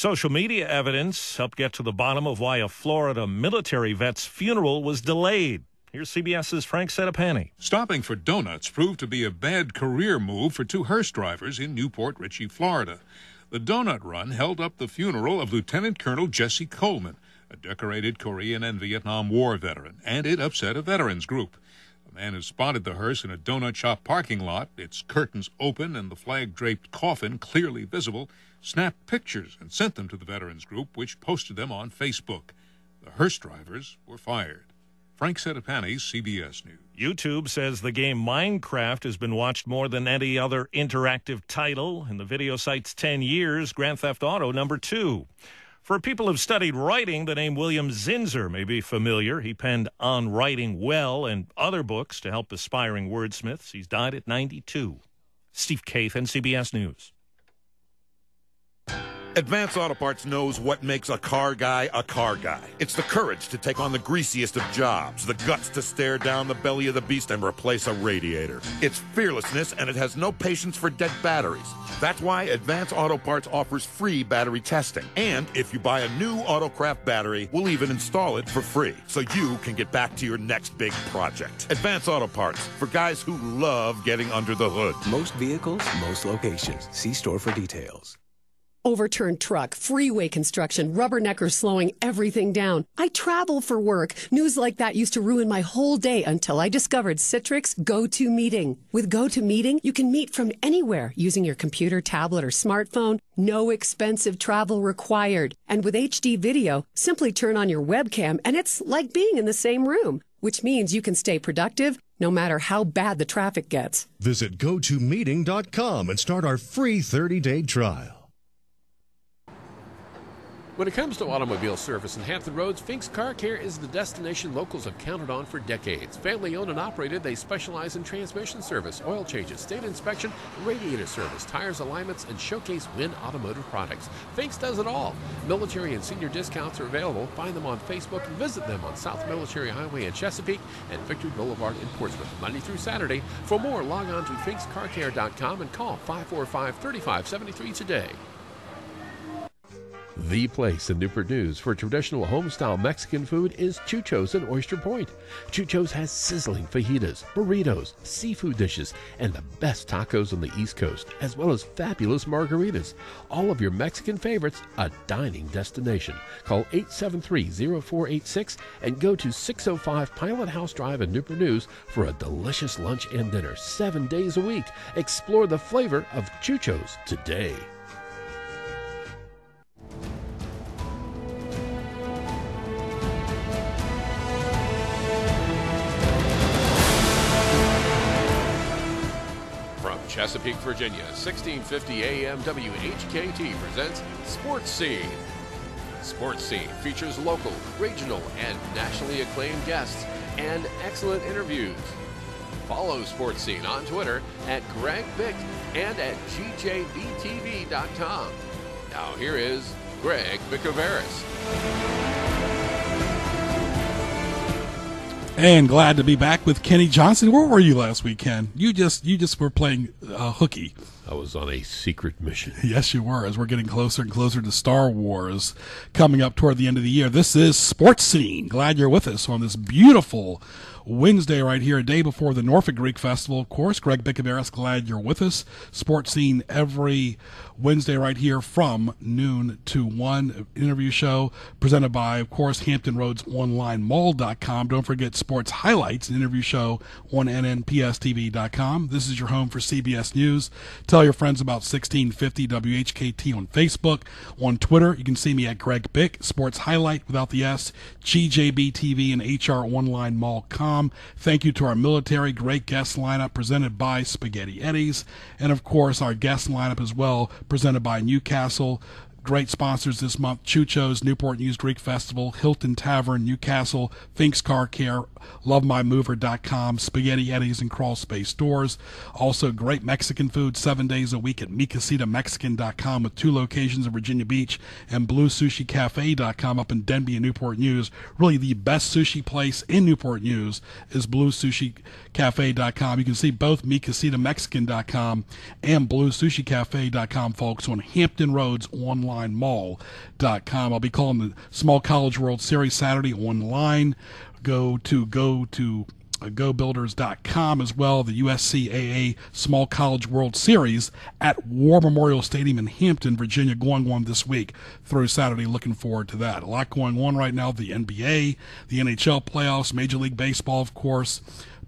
Social media evidence helped get to the bottom of why a Florida military vet's funeral was delayed. Here's CBS's Frank Sedapani. Stopping for donuts proved to be a bad career move for two hearse drivers in Newport Richey, Florida. The donut run held up the funeral of Lieutenant Colonel Jesse Coleman, a decorated Korean and Vietnam War veteran, and it upset a veterans group. A man who spotted the hearse in a donut shop parking lot, its curtains open and the flag-draped coffin clearly visible, snapped pictures and sent them to the veterans group, which posted them on Facebook. The hearse drivers were fired. Frank Sedapani, CBS News. YouTube says the game Minecraft has been watched more than any other interactive title. In the video site's 10 years, Grand Theft Auto #2. For people who've studied writing, the name William Zinsser may be familiar. He penned On Writing Well and other books to help aspiring wordsmiths. He's died at 92. Steve Kathan, CBS News. Advance Auto Parts knows what makes a car guy a car guy. It's the courage to take on the greasiest of jobs, the guts to stare down the belly of the beast and replace a radiator. It's fearlessness, and it has no patience for dead batteries. That's why Advance Auto Parts offers free battery testing. And if you buy a new Autocraft battery, we'll even install it for free, so you can get back to your next big project. Advance Auto Parts, for guys who love getting under the hood. Most vehicles, most locations. See store for details. Overturned truck, freeway construction, rubberneckers slowing everything down. I travel for work. News like that used to ruin my whole day until I discovered Citrix GoToMeeting. With GoToMeeting, you can meet from anywhere using your computer, tablet, or smartphone. No expensive travel required. And with HD video, simply turn on your webcam and it's like being in the same room, which means you can stay productive no matter how bad the traffic gets. Visit GoToMeeting.com and start our free 30-day trial. When it comes to automobile service in Hampton Roads, Fink's Car Care is the destination locals have counted on for decades. Family owned and operated, they specialize in transmission service, oil changes, state inspection, radiator service, tires, alignments, and showcase Win automotive products. Fink's does it all. Military and senior discounts are available. Find them on Facebook and visit them on South Military Highway in Chesapeake and Victory Boulevard in Portsmouth, Monday through Saturday. For more, log on to finkscarcare.com and call 545-3573 today. The place in Newport News for traditional home-style Mexican food is Chucho's in Oyster Point. Chucho's has sizzling fajitas, burritos, seafood dishes, and the best tacos on the East Coast, as well as fabulous margaritas. All of your Mexican favorites, a dining destination. Call 873-0486 and go to 605 Pilot House Drive in Newport News for a delicious lunch and dinner 7 days a week. Explore the flavor of Chucho's today. Chesapeake, Virginia, 1650 AM WHKT presents Sports Scene. Sports Scene features local, regional, and nationally acclaimed guests and excellent interviews. Follow Sports Scene on Twitter at Greg Bick and at GJBTV.com. Now here is Greg Bicouvaris. And glad to be back with Kenny Johnson. Where were you last week, Ken? You just were playing hooky. I was on a secret mission. Yes, you were, as we're getting closer and closer to Star Wars coming up toward the end of the year. This is Sports Scene. Glad you're with us on this beautiful Wednesday right here, a day before the Norfolk Greek Festival, of course. Greg Bicouvaris, glad you're with us. Sports Scene every Wednesday right here from noon to 1. Interview show presented by, of course, Hampton Roads Online Mall.com. Don't forget Sports Highlights, an interview show on NNPSTV.com. This is your home for CBS News. Tell your friends about 1650 WHKT on Facebook. On Twitter, you can see me at Greg Bick. Sports Highlight without the S, GJBTV and HROnlineMall.com. Thank you to our military, great guest lineup presented by Spaghetti Eddies. And, of course, our guest lineup as well presented by Newcastle. Great sponsors this month: Chucho's, Newport News Greek Festival, Hilton Tavern, Newcastle, Fink's Car Care, LoveMyMover.com, Spaghetti Eddies, and Crawl Space Stores. Also, great Mexican food 7 days a week at MiCasitaMexican.com with 2 locations in Virginia Beach, and BlueSushiCafe.com up in Denby and Newport News. Really, the best sushi place in Newport News is BlueSushiCafe.com. You can see both MiCasitaMexican.com and BlueSushiCafe.com, folks, on Hampton Roads Online SportsSceneLiveOnTheRadio.com. I'll be calling the Small College World Series Saturday online. Go to GoBuilders.com as well. The USCAA Small College World Series at War Memorial Stadium in Hampton, Virginia, going on this week through Saturday. Looking forward to that. A lot going on right now. The NBA, the NHL playoffs, Major League Baseball, of course.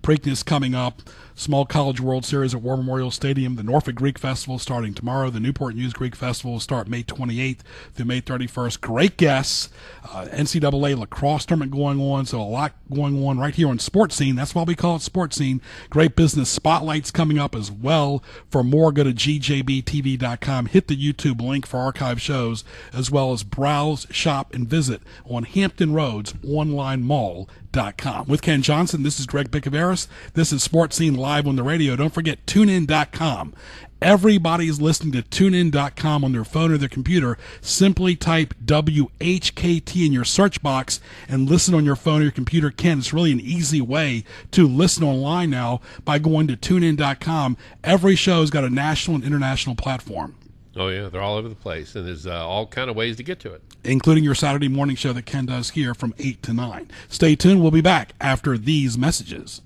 Preakness coming up. Small College World Series at War Memorial Stadium. The Norfolk Greek Festival starting tomorrow. The Newport News Greek Festival will start May 28th through May 31st. Great guests. NCAA lacrosse tournament going on. So a lot going on right here on Sports Scene. That's why we call it Sports Scene. Great business spotlights coming up as well. For more, go to gjbtv.com. Hit the YouTube link for archive shows, as well as browse, shop, and visit on Hampton Roads Online Mall.com. With Ken Johnson, this is Greg Bicouvaris. This is Sports Scene live on the radio. Don't forget TuneIn.com. Everybody's listening to TuneIn.com on their phone or their computer. Simply type WHKT in your search box and listen on your phone or your computer. Ken, it's really an easy way to listen online now by going to TuneIn.com. Every show has got a national and international platform. Oh, yeah, they're all over the place, and there's all kind of ways to get to it. Including your Saturday morning show that Ken does here from 8 to 9. Stay tuned. We'll be back after these messages.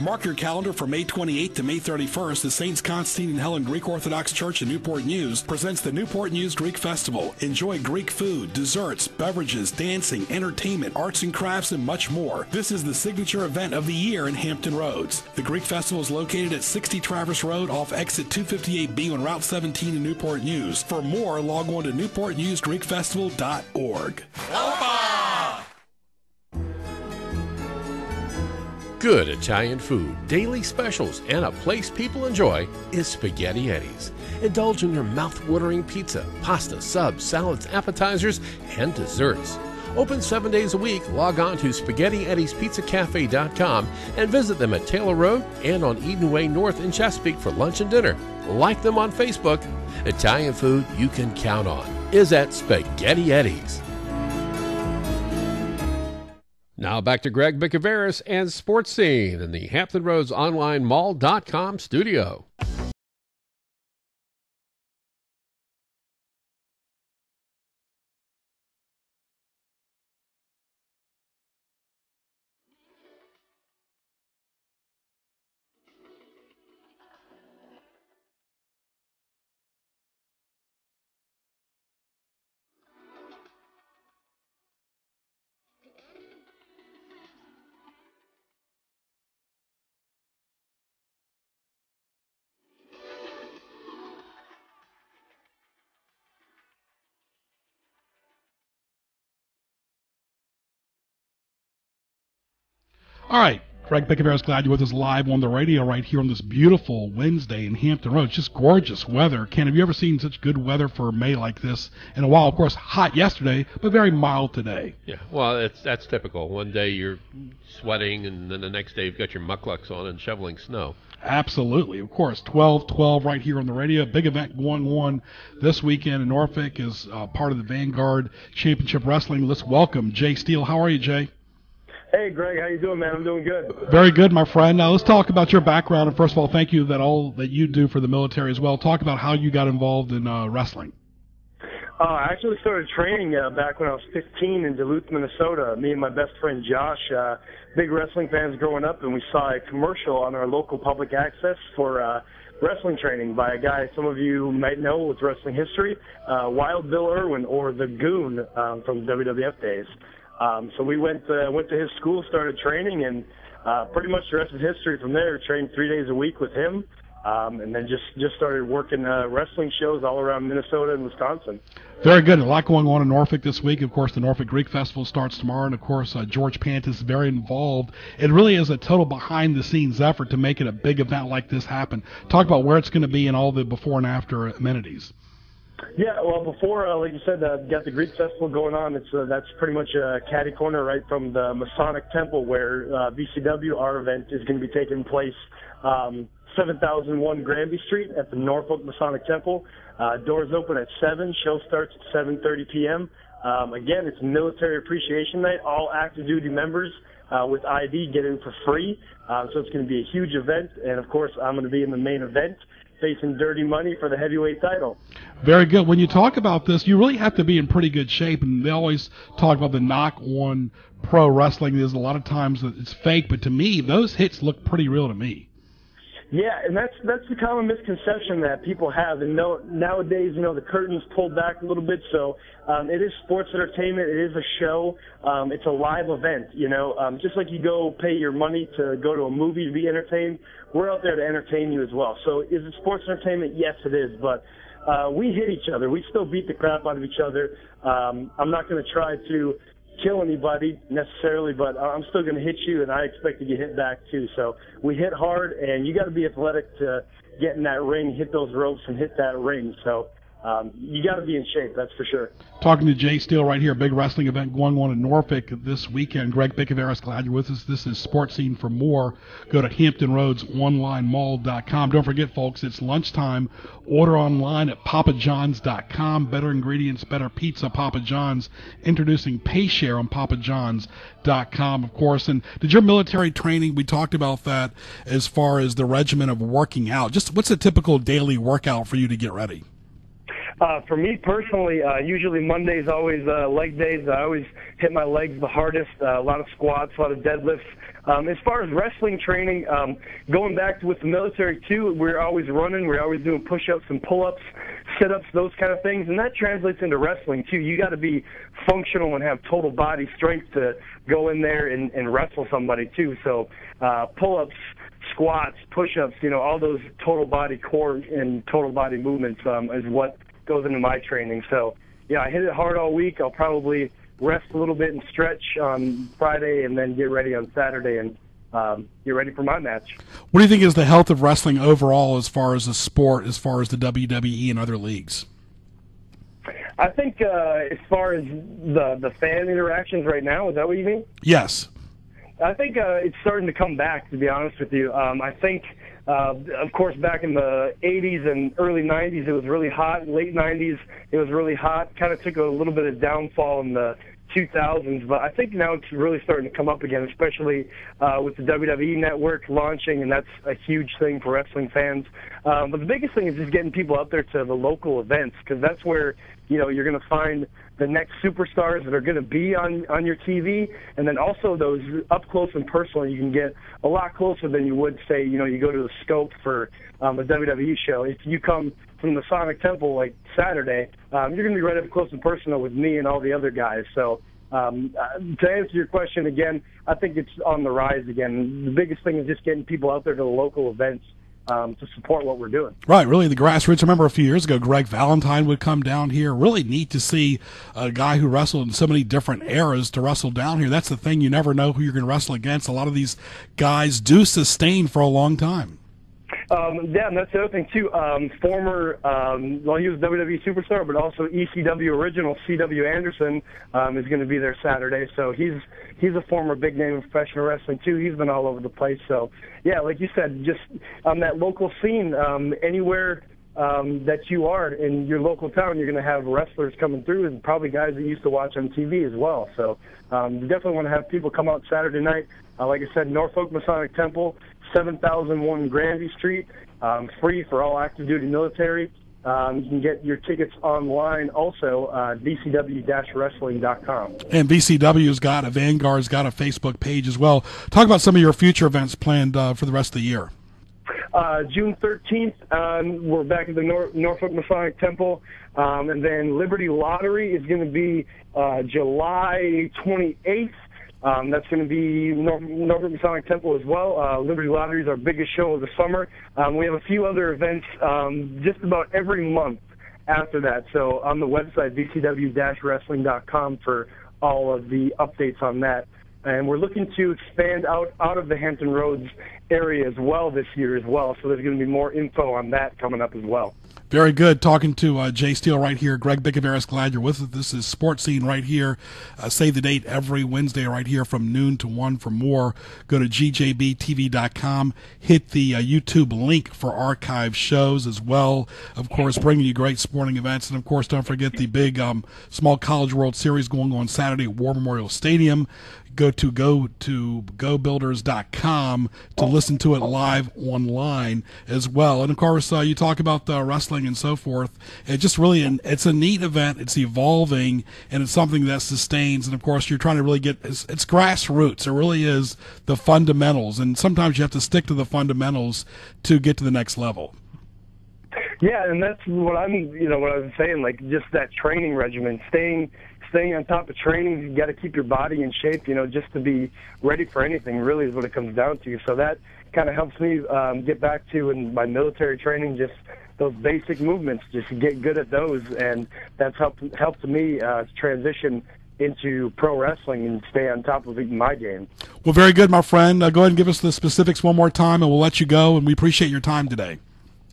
Mark your calendar for May 28th to May 31st. The Saints Constantine and Helen Greek Orthodox Church in Newport News presents the Newport News Greek Festival. Enjoy Greek food, desserts, beverages, dancing, entertainment, arts and crafts, and much more. This is the signature event of the year in Hampton Roads. The Greek Festival is located at 60 Traverse Road off exit 258B on Route 17 in Newport News. For more, log on to newportnewsgreekfestival.org. Good Italian food, daily specials, and a place people enjoy is Spaghetti Eddie's. Indulge in your mouth-watering pizza, pasta, subs, salads, appetizers, and desserts. Open 7 days a week. Log on to SpaghettiEddiesPizzaCafe.com and visit them at Taylor Road and on Eden Way North in Chesapeake for lunch and dinner. Like them on Facebook. Italian food you can count on is at Spaghetti Eddie's. Now back to Greg Bicouvaris and Sports Scene in the Hampton Roads Online Mall.com studio. All right, Greg Bicouvaris, glad you're with us live on the radio right here on this beautiful Wednesday in Hampton Roads. Just gorgeous weather. Ken, have you ever seen such good weather for May like this in a while? Of course, hot yesterday, but very mild today. Yeah, well, that's typical. One day you're sweating, and then the next day you've got your mucklucks on and shoveling snow. Absolutely. Of course, 12-12 right here on the radio. Big event going on this weekend in Norfolk is part of the Vanguard Championship Wrestling. Let's welcome Jay Steele. How are you, Jay? Hey, Greg, how you doing, man? I'm doing good. Very good, my friend. Now, let's talk about your background. And first of all, thank you that all that you do for the military as well. Talk about how you got involved in wrestling. I actually started training back when I was 15 in Duluth, Minnesota. Me and my best friend Josh, big wrestling fans growing up, and we saw a commercial on our local public access for wrestling training by a guy some of you might know with wrestling history, Wild Bill Irwin, or the Goon from WWF days. So we went to his school, started training, and pretty much the rest is history from there. Trained 3 days a week with him, and then just started working wrestling shows all around Minnesota and Wisconsin. Very good. A lot going on in Norfolk this week. Of course, the Norfolk Greek Festival starts tomorrow, and of course, George Pant is very involved. It really is a total behind-the-scenes effort to make it a big event like this happen. Talk about where it's going to be and all the before and after amenities. Yeah, well, before, like you said, got the Greek Festival going on. That's pretty much a catty corner right from the Masonic Temple where VCW, our event, is going to be taking place 7001 Granby Street at the Norfolk Masonic Temple. Doors open at 7. Show starts at 7:30 p.m. Again, it's Military Appreciation Night. All active duty members with ID get in for free. So it's going to be a huge event. And, of course, I'm going to be in the main event. facing Dirty Money for the heavyweight title. Very good. When you talk about this, you really have to be in pretty good shape, and they always talk about the knock on pro wrestling. There's a lot of times that it's fake, but to me, those hits look pretty real to me. Yeah, and that's the common misconception that people have. And nowadays, the curtain's pulled back a little bit, so it is sports entertainment. It is a show. It's a live event, Just like you go pay your money to go to a movie to be entertained, we're out there to entertain you as well. So is it sports entertainment? Yes, it is, but we hit each other. We still beat the crap out of each other. I'm not going to try to kill anybody necessarily, but I'm still going to hit you, and I expect to get hit back too. So we hit hard, and you got to be athletic to get in that ring, hit those ropes, and hit that ring. So you got to be in shape, that's for sure. Talking to Jay Steele right here, big wrestling event going on in Norfolk this weekend. Greg Bicouvaris, glad you're with us. This is Sports Scene. For more, go to HamptonRoadsOnlineMall.com. Don't forget, folks, it's lunchtime. Order online at PapaJohns.com. Better ingredients, better pizza, Papa John's. Introducing PayShare on PapaJohns.com, of course. And did your military training, we talked about that as far as the regimen of working out. Just what's a typical daily workout for you to get ready? For me personally, usually Monday's always leg days. I always hit my legs the hardest, a lot of squats, a lot of deadlifts. As far as wrestling training, going back to with the military too, we're always running, we're always doing push-ups and pull-ups, sit-ups, those kind of things, and that translates into wrestling too. You got to be functional and have total body strength to go in there and wrestle somebody too. So pull-ups, squats, push-ups, all those total body core and total body movements is what goes into my training. So, yeah, I hit it hard all week. I'll probably rest a little bit and stretch on Friday and then get ready on Saturday and get ready for my match. What do you think is the health of wrestling overall as far as the sport, as far as the WWE and other leagues? I think as far as the fan interactions right now, is that what you mean? Yes. I think it's starting to come back, to be honest with you. I think, of course, back in the 80s and early 90s, it was really hot. Late 90s, it was really hot. Kind of took a little bit of downfall in the 2000s, but I think now it's really starting to come up again, especially with the WWE Network launching, and that's a huge thing for wrestling fans. But the biggest thing is just getting people out there to the local events, because that's where you're going to find the next superstars that are going to be on your TV, and then also those up close and personal. You can get a lot closer than you would say, you go to the Scope for a WWE show. If you come from the Sonic Temple like Saturday, you're going to be right up close and personal with me and all the other guys. So to answer your question again, I think it's on the rise again. The biggest thing is just getting people out there to the local events to support what we're doing. Right, really, the grassroots. I remember a few years ago, Greg Valentine would come down here. Really neat to see a guy who wrestled in so many different eras to wrestle down here. That's the thing. You never know who you're going to wrestle against. A lot of these guys do sustain for a long time. Yeah, and that's the other thing, too. Former, he was a WWE superstar, but also ECW original C.W. Anderson is going to be there Saturday. So he's a former big name in professional wrestling, too. He's been all over the place. So, yeah, like you said, just on that local scene, anywhere that you are in your local town, you're going to have wrestlers coming through and probably guys that you used to watch on TV as well. So you definitely want to have people come out Saturday night. Like I said, Norfolk Masonic Temple, 7001 Granby Street, free for all active duty military. You can get your tickets online also, VCW-wrestling.com. And VCW's got Vanguard's got a Facebook page as well. Talk about some of your future events planned for the rest of the year. June 13th, we're back at the Norfolk Masonic Temple. And then Liberty Lottery is going to be July 28th. That's going to be Norfolk Masonic Temple as well. Liberty Lottery is our biggest show of the summer. We have a few other events just about every month after that. So on the website, VCW-wrestling.com for all of the updates on that. And we're looking to expand out of the Hampton Roads area as well this year as well. So there's going to be more info on that coming up as well. Very good. Talking to Jay Steele right here. Greg Bicouvaris, glad you're with us. This is Sports Scene right here. Save the date every Wednesday right here from noon to 1 for more. Go to gjbtv.com. Hit the YouTube link for archive shows as well. Of course, bringing you great sporting events. And, of course, don't forget the big Small College World Series going on Saturday at War Memorial Stadium. go to gobuilders.com to listen to it live online as well. And of course, you talk about the wrestling and so forth. It just really, it's a neat event. It's evolving, and it's something that sustains. And of course, you're trying to really get, it's grassroots. It really is the fundamentals. And sometimes you have to stick to the fundamentals to get to the next level. Yeah, and that's what I was saying, like just that training regimen, staying on top of training. You got to keep your body in shape, just to be ready for anything, really is what it comes down to. So that kind of helps me get back to, in my military training, just those basic movements, just get good at those, and that's helped me transition into pro wrestling and stay on top of my game. Well, very good, my friend. Go ahead and give us the specifics one more time, and we'll let you go, and we appreciate your time today.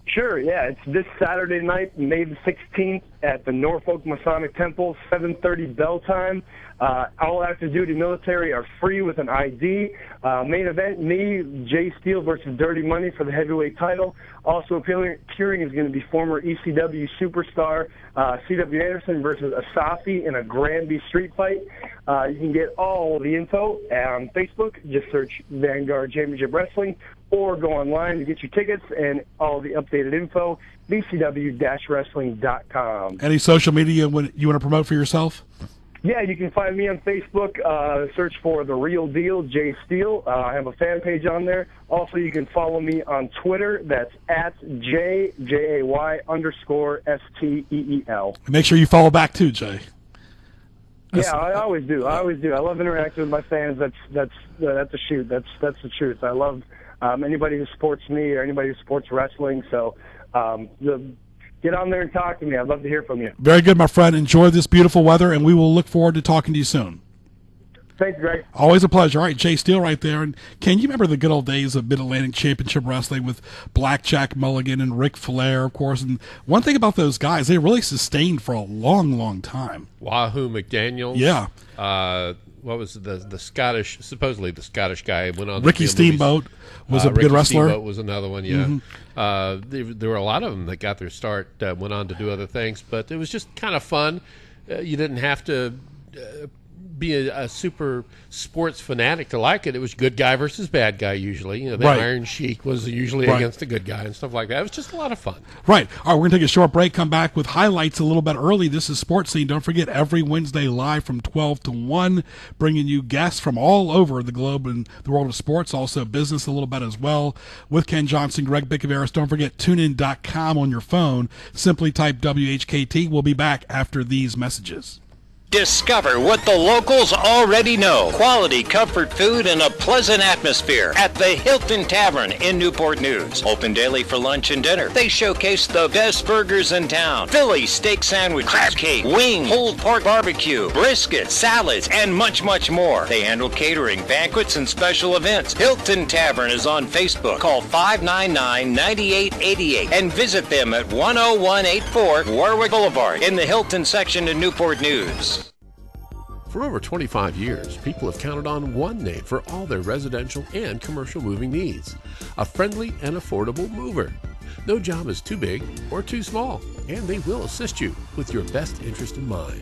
Sure, yeah. It's this Saturday night, May the 16th, at the Norfolk Masonic Temple, 7:30 bell time. All active duty military are free with an ID. Main event, me, Jay Steele versus Dirty Money for the heavyweight title. Also appearing is going to be former ECW superstar C.W. Anderson versus Asafi in a Granby street fight. You can get all the info on Facebook. Just search Vanguard Championship Wrestling, or go online to get your tickets and all the updated info, bcw-wrestling.com. Any social media you want to promote for yourself? Yeah, you can find me on Facebook. Search for The Real Deal, Jay Steele. I have a fan page on there. Also, you can follow me on Twitter. That's at JAY_STEEL. Make sure you follow back too, Jay. Yeah, I always do. I love interacting with my fans. That's the shoot. That's the truth. I love anybody who supports me or anybody who supports wrestling. So get on there and talk to me. I'd love to hear from you. Very good, my friend. Enjoy this beautiful weather, and we will look forward to talking to you soon. Thanks, Greg. Always a pleasure. All right, Jay Steele right there. And Ken, you remember the good old days of Mid-Atlantic Championship Wrestling with Blackjack Mulligan and Ric Flair, of course. And one thing about those guys, they really sustained for a long, long time. Wahoo McDaniels. Yeah. What was supposedly the Scottish guy went on. Ricky Steamboat was a good Ricky wrestler. Steamboat was another one, yeah. Mm-hmm. There were a lot of them that got their start, went on to do other things, but it was just kind of fun. You didn't have to be a super sports fanatic to like it. It was good guy versus bad guy usually. The right. Iron Sheik was usually against a good guy and stuff like that. It was just a lot of fun. Right. All right, we're going to take a short break, come back with highlights a little bit early. This is Sports Scene. Don't forget, every Wednesday live from 12 to 1, bringing you guests from all over the globe and the world of sports, also business a little bit as well, with Ken Johnson, Greg Bicouvaris. Don't forget, tunein.com on your phone. Simply type WHKT. We'll be back after these messages. Discover what the locals already know. Quality comfort food and a pleasant atmosphere at the Hilton Tavern in Newport News. Open daily for lunch and dinner. They showcase the best burgers in town. Philly steak sandwiches, crab cake, wings, pulled pork barbecue, brisket, salads, and much, much more. They handle catering, banquets, and special events. Hilton Tavern is on Facebook. Call 599-9888 and visit them at 10184 Warwick Boulevard in the Hilton section in Newport News. For over 25 years, people have counted on one name for all their residential and commercial moving needs. A friendly and affordable mover. No job is too big or too small, and they will assist you with your best interest in mind.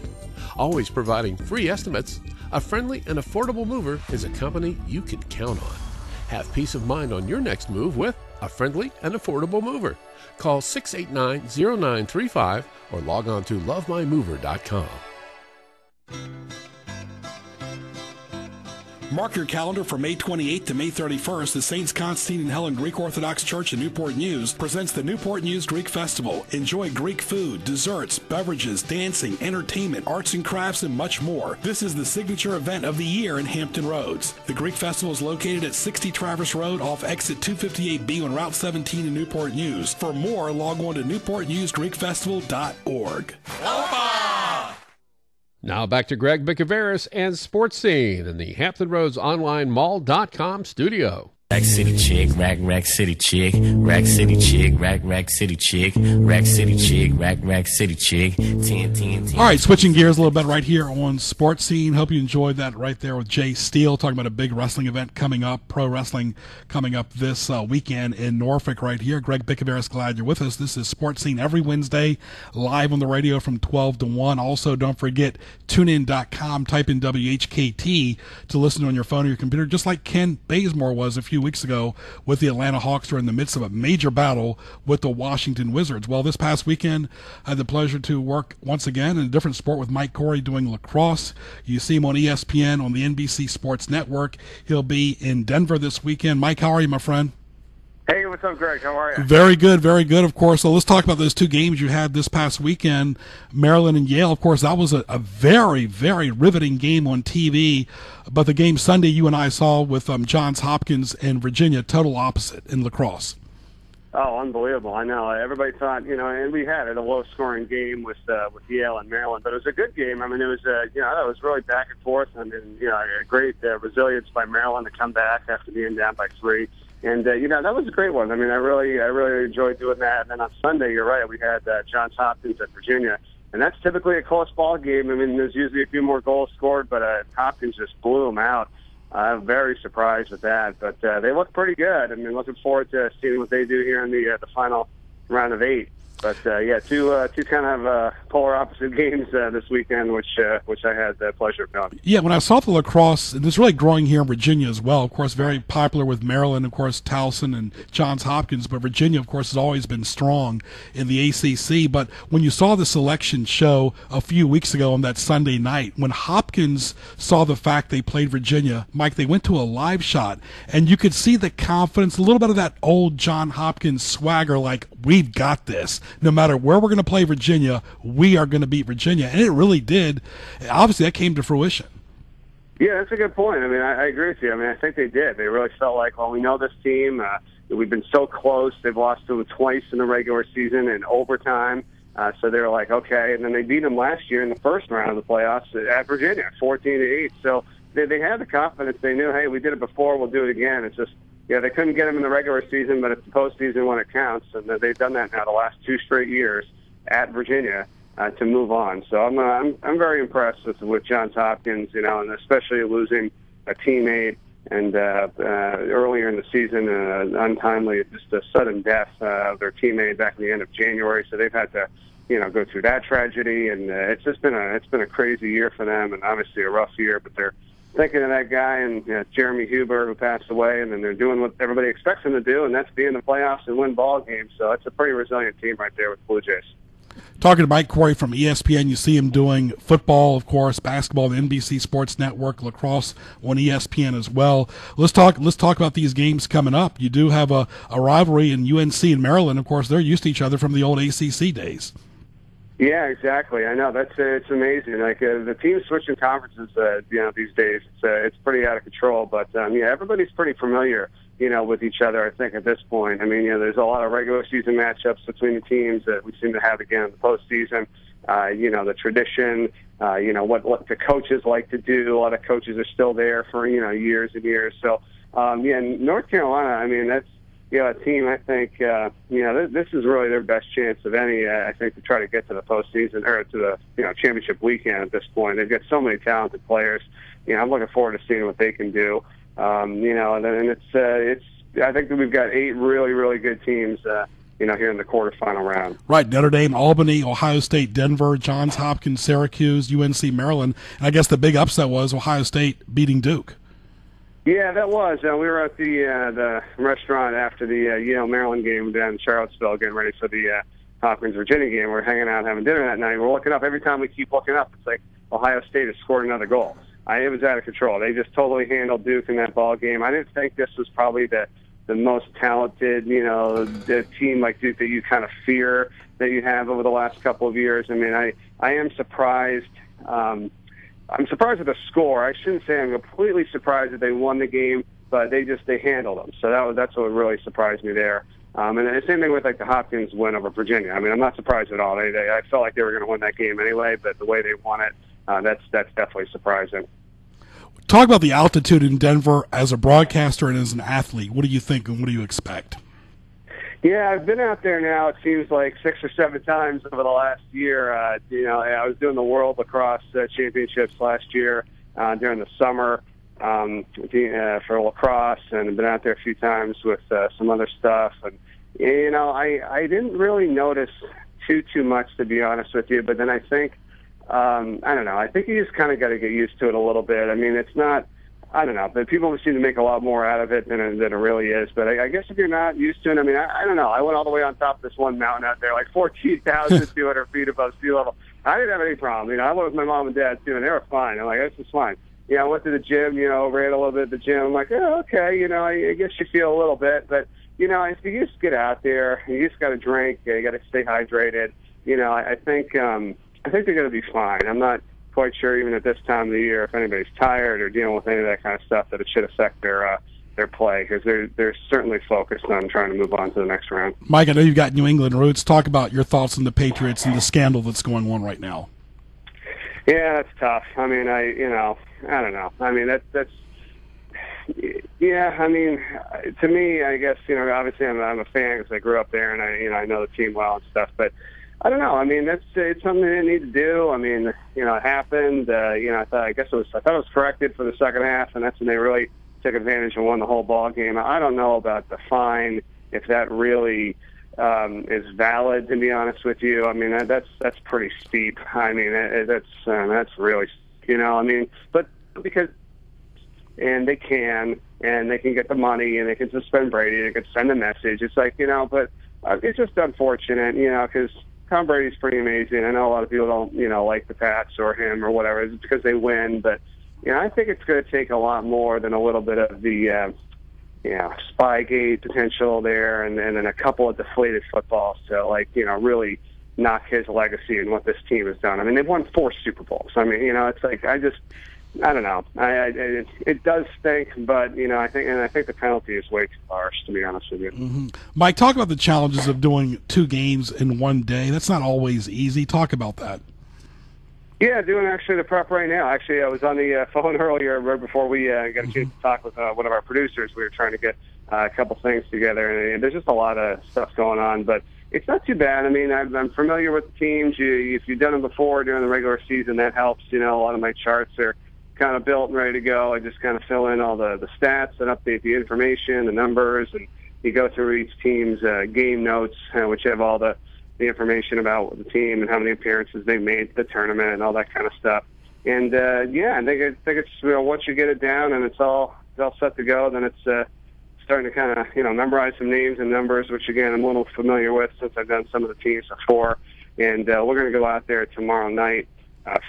Always providing free estimates, a friendly and affordable mover is a company you can count on. Have peace of mind on your next move with a friendly and affordable mover. Call 689-0935 or log on to lovemymover.com. Mark your calendar for May 28th to May 31st. The Saints Constantine and Helen Greek Orthodox Church in Newport News presents the Newport News Greek Festival. Enjoy Greek food, desserts, beverages, dancing, entertainment, arts and crafts, and much more. This is the signature event of the year in Hampton Roads. The Greek Festival is located at 60 Traverse Road off exit 258B on Route 17 in Newport News. For more, log on to newportnewsgreekfestival.org. Now back to Greg Bicouvaris and Sports Scene in the Hampton Roads Online Mall.com studio. Rack City chick, rack city chick, rack city chick, rack city chick, rack city chick, rack city chick, 10. All right, switching gears a little bit right here on Sports Scene. Hope you enjoyed that right there with Jay Steele talking about a big wrestling event coming up, pro wrestling coming up this weekend in Norfolk right here. Greg Bicouvaris, glad you're with us. This is Sports Scene every Wednesday, live on the radio from 12 to 1. Also, don't forget, tunein.com, type in WHKT to listen on your phone or your computer, just like Ken Bazemore was a few weeks ago with the Atlanta Hawks. Are in the midst of a major battle with the Washington Wizards. Well, this past weekend, I had the pleasure to work once again in a different sport with Mike Corey doing lacrosse. You see him on ESPN on the NBC Sports Network. He'll be in Denver this weekend. Mike, how are you, my friend? Hey, what's up, Greg? How are you? Very good, of course. So let's talk about those two games you had this past weekend, Maryland and Yale. Of course, that was a very, very riveting game on TV. But the game Sunday you and I saw with Johns Hopkins and Virginia, total opposite in lacrosse. Oh, unbelievable. I know. Everybody thought, and we had it, a low-scoring game with Yale and Maryland. But it was a good game. I mean, it was, it was really back and forth. And a great resilience by Maryland to come back after being down by 3. And, that was a great one. I mean, I really enjoyed doing that. And then on Sunday, you're right, we had Johns Hopkins at Virginia. And that's typically a close ball game. I mean, there's usually a few more goals scored, but Hopkins just blew them out. I'm very surprised with that. But they look pretty good. I mean, looking forward to seeing what they do here in the final round of 8. But two kind of polar opposite games this weekend, which I had the pleasure of going. Yeah, when I saw the lacrosse, and it's really growing here in Virginia as well. Of course, very popular with Maryland, of course, Towson and Johns Hopkins. But Virginia, of course, has always been strong in the ACC. But when you saw the selection show a few weeks ago on that Sunday night, when Hopkins saw the fact they played Virginia, Mike, they went to a live shot, and you could see the confidence, a little bit of that old John Hopkins swagger, like, we've got this. No matter where we're going to play Virginia, we are going to beat Virginia. And it really did. Obviously, that came to fruition. Yeah, that's a good point. I mean, I agree with you. I mean, I think they did. They really felt like, well, we know this team. We've been so close. They've lost to them twice in the regular season in overtime. So they were like, okay. And then they beat them last year in the first round of the playoffs at Virginia, 14-8. So they had the confidence. They knew, hey, we did it before. We'll do it again. It's just, they couldn't get them in the regular season, but it's the postseason when it counts, and they've done that now the last 2 straight years at Virginia to move on. So I'm very impressed with Johns Hopkins, and especially losing a teammate and earlier in the season, untimely, just a sudden death of their teammate back in the end of January. So they've had to, go through that tragedy, and it's been a crazy year for them, and obviously a rough year, but they're thinking of that guy and Jeremy Huber, who passed away, and then they're doing what everybody expects them to do, and that's be in the playoffs and win ball games. So it's a pretty resilient team right there with the Blue Jays. Talking to Mike Corey from ESPN, you see him doing football, of course, basketball, the NBC Sports Network, lacrosse on ESPN as well. Let's talk about these games coming up. You do have a rivalry in UNC and Maryland. Of course, they're used to each other from the old ACC days. Yeah, exactly. I know it's amazing. Like the teams switching conferences, these days, it's pretty out of control. But everybody's pretty familiar, with each other. I think at this point, I mean, there's a lot of regular season matchups between the teams that we seem to have again in the postseason. The tradition, what the coaches like to do. A lot of coaches are still there for years and years. So North Carolina, I mean, that's. A team, I think, this is really their best chance of any, I think, to try to get to the postseason or to the, championship weekend at this point. They've got so many talented players. I'm looking forward to seeing what they can do. And it's, I think that we've got 8 really, really good teams, here in the quarterfinal round. Right. Notre Dame, Albany, Ohio State, Denver, Johns Hopkins, Syracuse, UNC, Maryland. And I guess the big upset was Ohio State beating Duke. Yeah, that was. We were at the restaurant after the Yale-Maryland game down in Charlottesville, getting ready for the Hopkins-Virginia game. We're hanging out having dinner that night. We're looking up. Every time we keep looking up, it's like Ohio State has scored another goal. It was out of control. They just totally handled Duke in that ball game. I didn't think this was probably the most talented, the team like Duke that you kind of fear that you have over the last couple of years. I mean, I am surprised. I'm surprised at the score. I shouldn't say I'm completely surprised that they won the game, but they handled them. So that's what really surprised me there. And the same thing with like the Hopkins win over Virginia. I mean, I'm not surprised at all. I felt like they were going to win that game anyway, but the way they won it, that's definitely surprising. Talk about the altitude in Denver as a broadcaster and as an athlete. What do you think and what do you expect? Yeah, I've been out there now, it seems like 6 or 7 times over the last year. I was doing the World Lacrosse Championships last year during the summer for lacrosse, and I've been out there a few times with some other stuff. And, I didn't really notice too much, to be honest with you, but then I think, I don't know, I think you just kind of got to get used to it a little bit. I mean, it's not, I don't know, but people seem to make a lot more out of it than it really is. But I guess if you're not used to it, I mean, I don't know. I went all the way on top of this one mountain out there, like 14,200 feet above sea level. I didn't have any problem. I went with my mom and dad, too, and they were fine. I'm like, this is fine. I went to the gym, ran a little bit at the gym. I'm like, oh, okay, I guess you feel a little bit. But, if you just get out there, you just got to drink, you got to stay hydrated. I think they're going to be fine. I'm not quite sure, even at this time of the year, if anybody's tired or dealing with any of that kind of stuff, that it should affect their play, because they're certainly focused on trying to move on to the next round. Mike, I know you've got New England roots. Talk about your thoughts on the Patriots and the scandal that's going on right now. Yeah, that's tough. I mean, I don't know. I mean, that's yeah. I mean, to me, I guess obviously I'm a fan because I grew up there and I know the team well and stuff, but I don't know. I mean, it's something they need to do. I mean, it happened. I thought it was corrected for the second half, and that's when they really took advantage and won the whole ball game. I don't know about the fine, if that really is valid, to be honest with you. I mean, that's pretty steep. I mean, that's really, I mean, but because they can get the money and they can suspend Brady, they can send a message. It's like, but it's just unfortunate, because Tom Brady's pretty amazing. I know a lot of people don't, like the Pats or him or whatever. It's because they win, but I think it's going to take a lot more than a little bit of the Spygate potential there, and then a couple of deflated footballs to really knock his legacy and what this team has done. I mean, they've won 4 Super Bowls. I mean, it's like I don't know. It does stink, but I think the penalty is way too harsh, to be honest with you. Mm-hmm. Mike, talk about the challenges of doing 2 games in one day. That's not always easy. Talk about that. Yeah, doing actually the prep right now. Actually, I was on the phone earlier, right before we got a chance to talk with one of our producers. We were trying to get a couple things together, and there's just a lot of stuff going on, but it's not too bad. I mean, I'm familiar with the teams. If you've done them before during the regular season, that helps. A lot of my charts are kind of built and ready to go. I just kind of fill in all the stats and update the information, the numbers, and you go through each team's game notes, which have all the information about the team and how many appearances they made to the tournament and all that kind of stuff. And I think it's once you get it down and it's all set to go, then it's starting to kind of memorize some names and numbers, which again I'm a little familiar with since I've done some of the teams before. And we're going to go out there tomorrow night.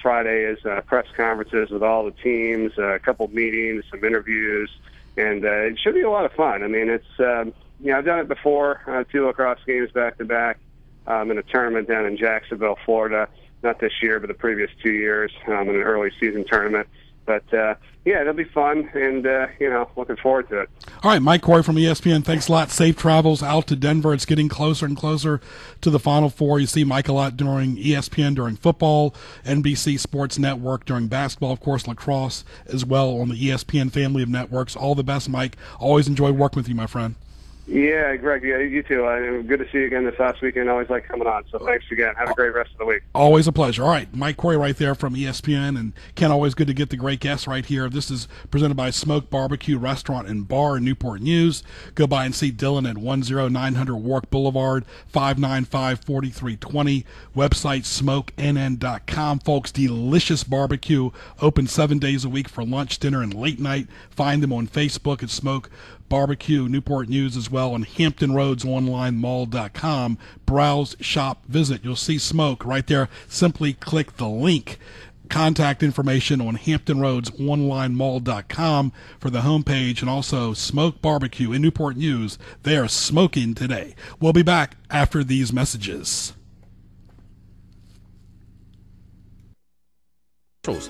Friday is press conferences with all the teams, a couple meetings, some interviews, and it should be a lot of fun. I mean, it's I've done it before, 2 lacrosse games back to back in a tournament down in Jacksonville, Florida. Not this year, but the previous 2 years in an early season tournament. But it'll be fun, and looking forward to it. All right, Mike Corey from ESPN, thanks a lot. Safe travels out to Denver. It's getting closer and closer to the Final Four. You see Mike a lot during ESPN during football, NBC Sports Network during basketball, of course, lacrosse as well on the ESPN family of networks. All the best, Mike. Always enjoyed working with you, my friend. Yeah, Greg, you too. Good to see you again this last weekend. Always like coming on. So thanks again. Have a great rest of the week. Always a pleasure. All right, Mike Corey right there from ESPN. And Ken, always good to get the great guests right here. This is presented by Smoke Barbecue Restaurant and Bar in Newport News. Go by and see Dylan at 10900 Warwick Boulevard, 595-4320. Website smokenn.com. Folks, delicious barbecue. Open 7 days a week for lunch, dinner, and late night. Find them on Facebook at Smoke Barbecue Newport News as well on HamptonRoadsOnlineMall.com. Browse, shop, visit. You'll see Smoke right there. Simply click the link. Contact information on HamptonRoadsOnlineMall.com for the homepage, and also Smoke Barbecue in Newport News. They are smoking today. We'll be back after these messages.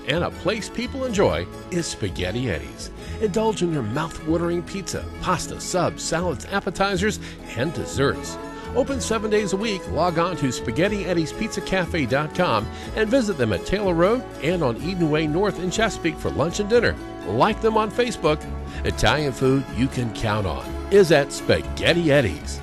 And a place people enjoy is Spaghetti Eddie's. Indulge in your mouth-watering pizza, pasta, subs, salads, appetizers, and desserts. Open 7 days a week. Log on to SpaghettiEddie'sPizzaCafe.com and visit them at Taylor Road and on Eden Way North in Chesapeake for lunch and dinner. Like them on Facebook. Italian food you can count on is at Spaghetti Eddie's.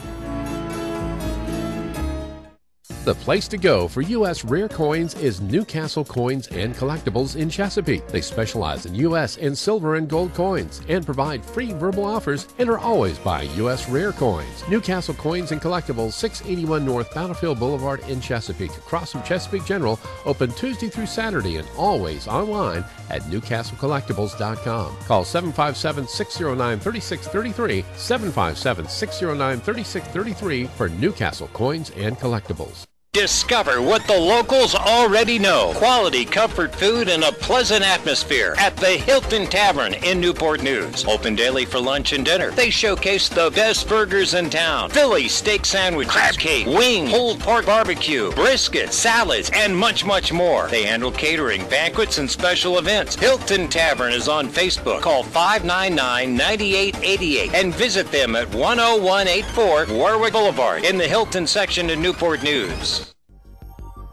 The place to go for U.S. rare coins is Newcastle Coins and Collectibles in Chesapeake. They specialize in U.S. and silver and gold coins and provide free verbal offers and are always buying U.S. rare coins. Newcastle Coins and Collectibles, 681 North Battlefield Boulevard in Chesapeake, across from Chesapeake General, open Tuesday through Saturday and always online at NewcastleCollectibles.com. Call 757-609-3633, 757-609-3633 for Newcastle Coins and Collectibles. Discover what the locals already know. Quality comfort food and a pleasant atmosphere at the Hilton Tavern in Newport News. Open daily for lunch and dinner. They showcase the best burgers in town. Philly steak sandwiches, crab cake, wings, pulled pork barbecue, brisket, salads, and much, much more. They handle catering, banquets, and special events. Hilton Tavern is on Facebook. Call 599-9888 and visit them at 10184 Warwick Boulevard in the Hilton section of Newport News.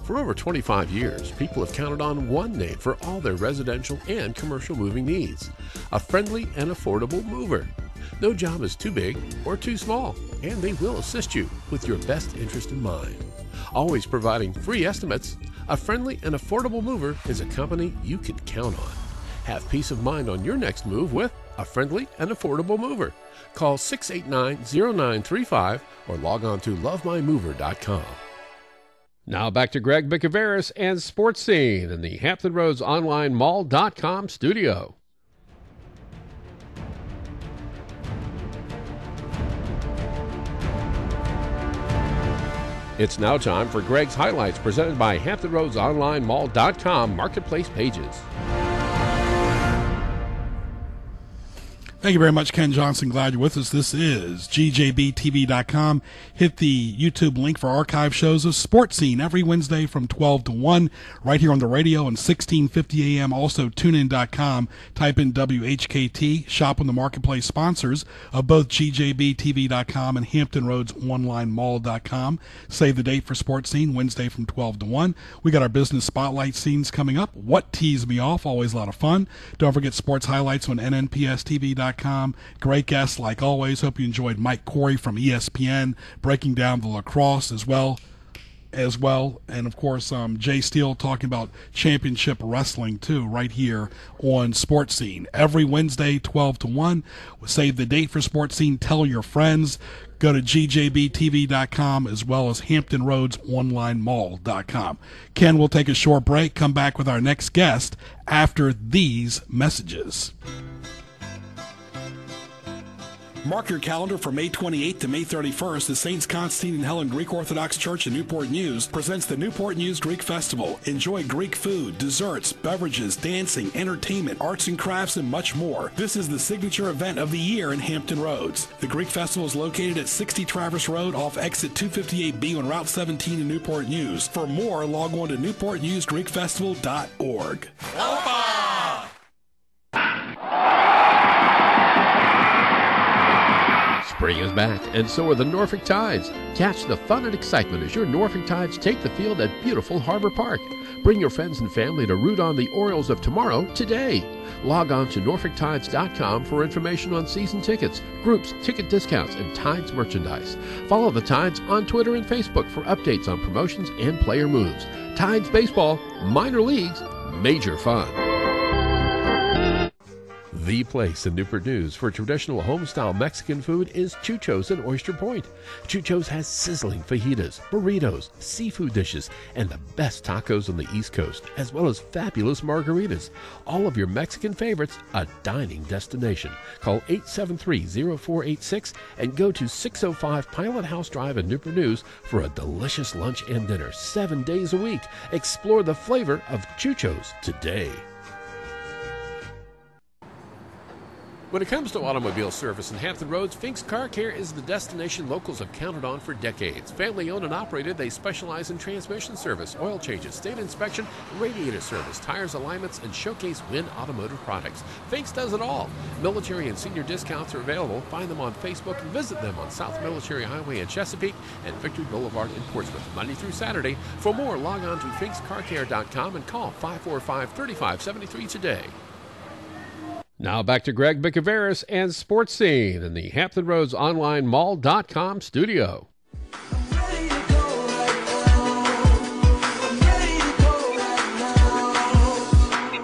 For over 25 years, people have counted on one name for all their residential and commercial moving needs. A friendly and affordable mover. No job is too big or too small, and they will assist you with your best interest in mind. Always providing free estimates, a friendly and affordable mover is a company you can count on. Have peace of mind on your next move with a friendly and affordable mover. Call 689-0935 or log on to lovemymover.com. Now back to Greg Bicouvaris and Sports Scene in the Hampton Roads Online Mall.com studio. It's now time for Greg's Highlights presented by Hampton Roads Online Mall.com Marketplace Pages. Thank you very much, Ken Johnson. Glad you're with us. This is GJBTV.com. Hit the YouTube link for archive shows of Sports Scene every Wednesday from 12 to 1 right here on the radio and 1650 a.m. Also, tunein.com. Type in WHKT. Shop on the marketplace sponsors of both GJBTV.com and Hampton Roads Online Mall.com. Save the date for Sports Scene, Wednesday from 12 to 1. We got our business spotlight scenes coming up. What teased me off? Always a lot of fun. Don't forget sports highlights on NNPSTV.com. Great guests like always. Hope you enjoyed Mike Corey from ESPN breaking down the lacrosse as well, and of course Jay Steele talking about championship wrestling too right here on Sports Scene every Wednesday 12 to 1. We'll save the date for Sports Scene. Tell your friends. Go to GJBTV.com as well as Hampton Roads Online Mall.com. Ken will take a short break, come back with our next guest after these messages. Mark your calendar for May 28th to May 31st. The Saints Constantine and Helen Greek Orthodox Church in Newport News presents the Newport News Greek Festival. Enjoy Greek food, desserts, beverages, dancing, entertainment, arts and crafts, and much more. This is the signature event of the year in Hampton Roads. The Greek Festival is located at 60 Traverse Road off exit 258B on Route 17 in Newport News. For more, log on to newportnewsgreekfestival.org. Spring is back, and so are the Norfolk Tides. Catch the fun and excitement as your Norfolk Tides take the field at beautiful Harbor Park. Bring your friends and family to root on the Orioles of tomorrow today. Log on to NorfolkTides.com for information on season tickets, groups, ticket discounts, and Tides merchandise. Follow the Tides on Twitter and Facebook for updates on promotions and player moves. Tides Baseball, minor leagues, major fun. The place in Newport News for traditional home-style Mexican food is Chucho's at Oyster Point. Chucho's has sizzling fajitas, burritos, seafood dishes, and the best tacos on the East Coast, as well as fabulous margaritas. All of your Mexican favorites, a dining destination. Call 873-0486 and go to 605 Pilot House Drive in Newport News for a delicious lunch and dinner 7 days a week. Explore the flavor of Chucho's today. When it comes to automobile service in Hampton Roads, Fink's Car Care is the destination locals have counted on for decades. Family owned and operated, they specialize in transmission service, oil changes, state inspection, radiator service, tires, alignments, and showcase Win automotive products. Fink's does it all. Military and senior discounts are available. Find them on Facebook and visit them on South Military Highway in Chesapeake and Victory Boulevard in Portsmouth, Monday through Saturday. For more, log on to finkscarcare.com and call 545-3573 today. Now back to Greg Bicouvaris and Sports Scene in the Hampton Roads Online Mall.com studio.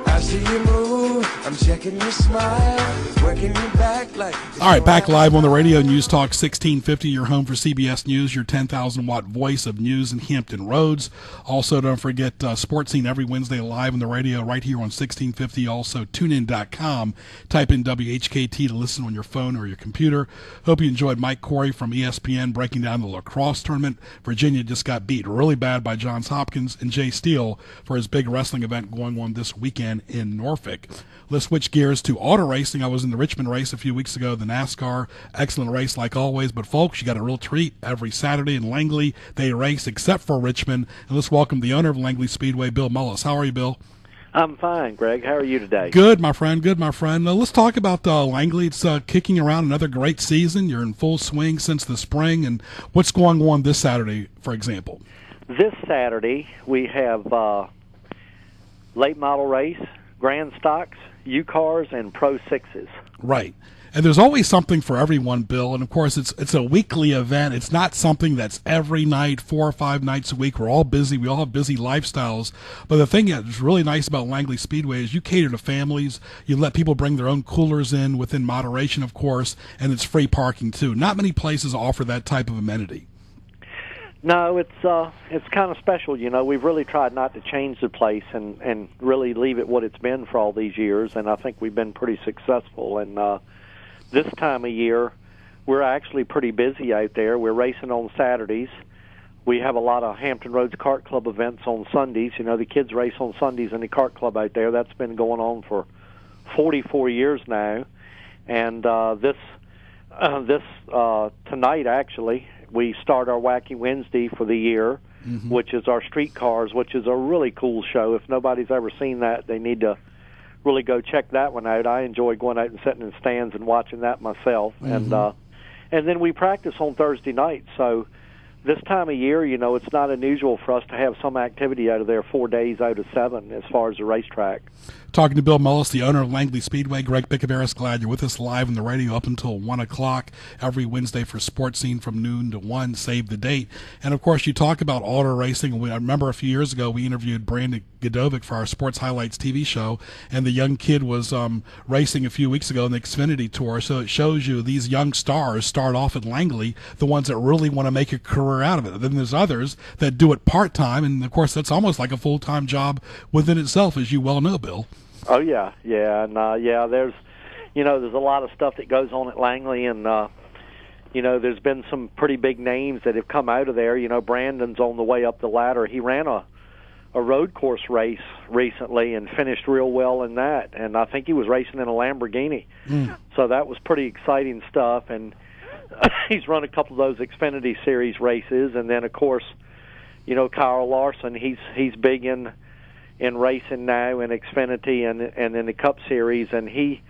I see you move, I'm checking your smile, working your back like... All right, back live on the radio, News Talk 1650, your home for CBS News, your 10,000-watt voice of news in Hampton Roads. Also, don't forget Sports Scene every Wednesday live on the radio right here on 1650. Also, tunein.com. Type in WHKT to listen on your phone or your computer. Hope you enjoyed Mike Corey from ESPN breaking down the lacrosse tournament. Virginia just got beat really bad by Johns Hopkins, and Jay Steele for his big wrestling event going on this weekend in Norfolk. Let's switch gears to auto racing. I was in the Richmond race a few weeks ago, the NASCAR. Excellent race like always. But, folks, you got a real treat every Saturday in Langley. They race except for Richmond. And let's welcome the owner of Langley Speedway, Bill Mullis. How are you, Bill? I'm fine, Greg. How are you today? Good, my friend. Good, my friend. Let's talk about Langley. It's kicking around another great season. You're in full swing since the spring. And what's going on this Saturday, for example? This Saturday, we have late model race, Grand Stocks, U-Cars, and Pro Sixes. Right. And there's always something for everyone, Bill. And, of course, it's a weekly event. It's not something that's every night, 4 or 5 nights a week. We're all busy. We all have busy lifestyles. But the thing that's really nice about Langley Speedway is you cater to families. You let people bring their own coolers in within moderation, of course, and it's free parking, too. Not many places offer that type of amenity. No, it's kind of special. You know, we've really tried not to change the place and really leave it what it's been for all these years, and I think we've been pretty successful. And this time of year, we're actually pretty busy out there. We're racing on Saturdays. We have a lot of Hampton Roads Kart Club events on Sundays. You know, the kids race on Sundays in the Kart Club out there. That's been going on for 44 years now. And this tonight, actually, we start our Wacky Wednesday for the year, which is our street cars, which is a really cool show. If nobody's ever seen that, they need to really go check that one out. I enjoy going out and sitting in stands and watching that myself. And then we practice on Thursday night. So this time of year, you know, it's not unusual for us to have some activity out of there 4 days out of 7 as far as the racetrack. Talking to Bill Mullis, the owner of Langley Speedway. Greg Bicouvaris, glad you're with us live on the radio up until 1 o'clock every Wednesday for Sports Scene from noon to 1. Save the date. And, of course, you talk about auto racing. I remember a few years ago we interviewed Brandon Godovic for our Sports Highlights TV show, and the young kid was racing a few weeks ago in the Xfinity Tour. So it shows you these young stars start off at Langley, the ones that really want to make a career out of it. Then there's others that do it part-time, and, of course, that's almost like a full-time job within itself, as you well know, Bill. Oh, yeah, and there's a lot of stuff that goes on at Langley, and there's been some pretty big names that have come out of there. You know, Brandon's on the way up the ladder. He ran a road course race recently and finished real well in that, and I think he was racing in a Lamborghini. So that was pretty exciting stuff, and he's run a couple of those Xfinity Series races, and then, of course, you know, Kyle Larson, he's big in racing now in Xfinity and in the Cup Series, and he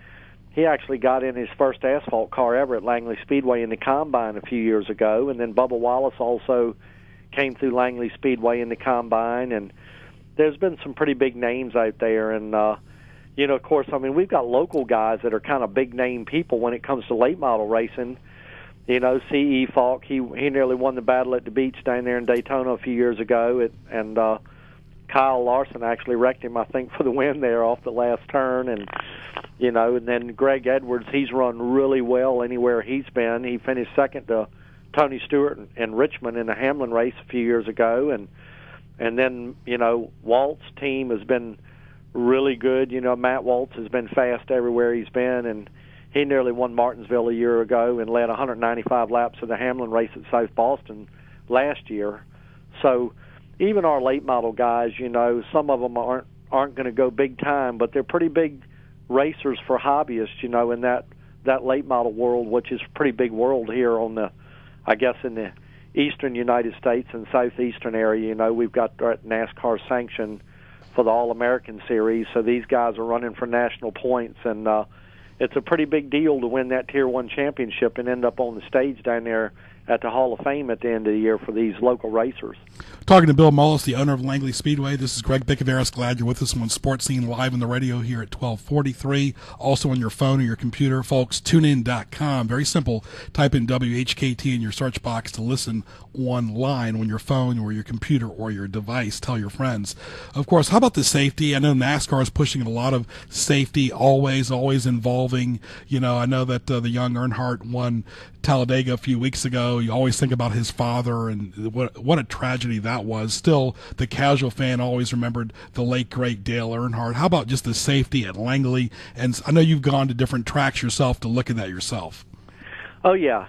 actually got in his first asphalt car ever at Langley Speedway in the Combine a few years ago, and then Bubba Wallace also came through Langley Speedway in the Combine, and there's been some pretty big names out there, and of course, I mean, we've got local guys that are kind of big-name people when it comes to late model racing. You know, C.E. Falk, he nearly won the battle at the beach down there in Daytona a few years ago, and Kyle Larson actually wrecked him, I think, for the win there off the last turn. And, you know, and then Greg Edwards, he's run really well anywhere he's been. He finished second to Tony Stewart in Richmond in the Hamlin race a few years ago. And then, you know, Walt's team has been really good. You know, Matt Waltz has been fast everywhere he's been, and he nearly won Martinsville a year ago and led 195 laps of the Hamlin race at South Boston last year. So even our late model guys, you know, some of them aren't going to go big time, but they're pretty big racers for hobbyists, you know, in that that late model world, which is a pretty big world here on the, I guess, in the eastern United States and southeastern area. You know, we've got NASCAR sanction for the All-American Series, so these guys are running for national points, and it's a pretty big deal to win that Tier 1 championship and end up on the stage down there at the Hall of Fame at the end of the year for these local racers. Talking to Bill Mullis, the owner of Langley Speedway. This is Greg Bicouvaris. Glad you're with us on Sports Scene live on the radio here at 1243. Also on your phone or your computer, folks, tunein.com. Very simple. Type in WHKT in your search box to listen online on your phone or your computer or your device. Tell your friends. Of course, how about the safety? I know NASCAR is pushing a lot of safety, always involving, you know, I know that the young Earnhardt won Talladega a few weeks ago. You always think about his father and what a tragedy that was. Still, the casual fan always remembered the late, great Dale Earnhardt. How about just the safety at Langley? And I know you've gone to different tracks yourself to look at that yourself. Oh, yeah.